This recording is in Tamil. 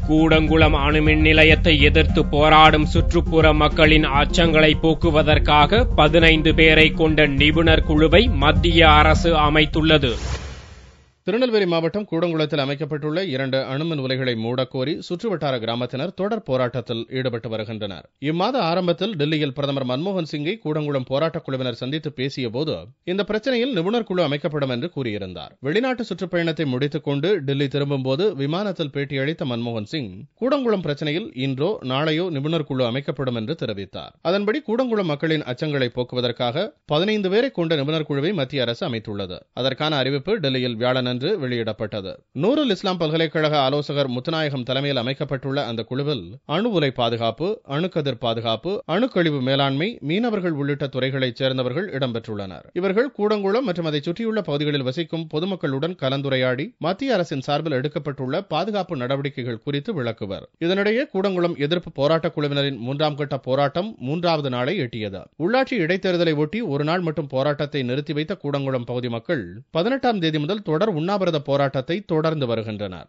கூடங்குளம் அணுமின் நிலையத்தை எதிர்த்து போராடும் சுற்றுப்புற மக்களின் அச்சங்களை போக்குவதற்காக 15 பேரை கொண்ட நிபுணர் குழுவை மத்திய அரசு அமைத்துள்ளது. திருநெல்வேலி மாவட்டம் கூடங்குளத்தில் அமைக்கப்பட்டுள்ள 2 அணுமின் உலைகளை மூடக்கோரி சுற்றுவட்டார கிராமத்தினர் தொடர் போராட்டத்தில் ஈடுபட்டு வருகின்றனர். இம்மாத ஆரம்பத்தில் டெல்லியில் பிரதமர் மன்மோகன் சிங்கை கூடங்குளம் போராட்டக் குழுவினர் சந்தித்து பேசிய போது இந்த பிரச்சனையில் நிபுணர் குழு அமைக்கப்படும் என்று கூறியிருந்தார். வெளிநாட்டு சுற்றுப்பயணத்தை முடித்துக் கொண்டு டெல்லி திரும்பும் போது விமானத்தில் பேட்டியளித்த மன்மோகன் சிங் கூடங்குளம் பிரச்சனையில் இன்றோ நாளையோ நிபுணர் குழு அமைக்கப்படும் என்று தெரிவித்தார். அதன்படி கூடங்குளம் மக்களின் அச்சங்களை போக்குவதற்காக 15 பேரை கொண்ட நிபுணர் குழுவை மத்திய அரசு அமைத்துள்ளது. அதற்கான அறிவிப்பு டெல்லியில் வியாழன் வெளியிடப்பட்டது. நூருல் இஸ்லாம் பல்கலைக்கழக ஆலோசகர் முத்துநாயகம் தலைமையில் அமைக்கப்பட்டுள்ள அந்த குழுவில் அணு உலை பாதுகாப்பு, அணுக்கதிர் பாதுகாப்பு, அணுக்கழிவு மேலாண்மை, மீனவர்கள் உள்ளிட்ட துறைகளைச் சேர்ந்தவர்கள் இடம்பெற்றுள்ளனர். இவர்கள் கூடங்குளம் மற்றும் அதை சுற்றியுள்ள பகுதிகளில் வசிக்கும் பொதுமக்களுடன் கலந்துரையாடி மத்திய அரசின் சார்பில் எடுக்கப்பட்டுள்ள பாதுகாப்பு நடவடிக்கைகள் குறித்து விளக்குவர். இதனிடையே கூடங்குளம் எதிர்ப்பு போராட்டக் குழுவினரின் 3ஆம் கட்ட போராட்டம் 3வது நாளை எட்டியது. உள்ளாட்சி இடைத்தேர்தலை ஒட்டி ஒரு நாள் மட்டும் போராட்டத்தை நிறுத்தி வைத்த கூடங்குளம் பகுதி மக்கள் 18ஆம் தேதி முதல் தொடர் உண்ணாவிரத போராட்டத்தை தொடர்ந்து வருகின்றனர்.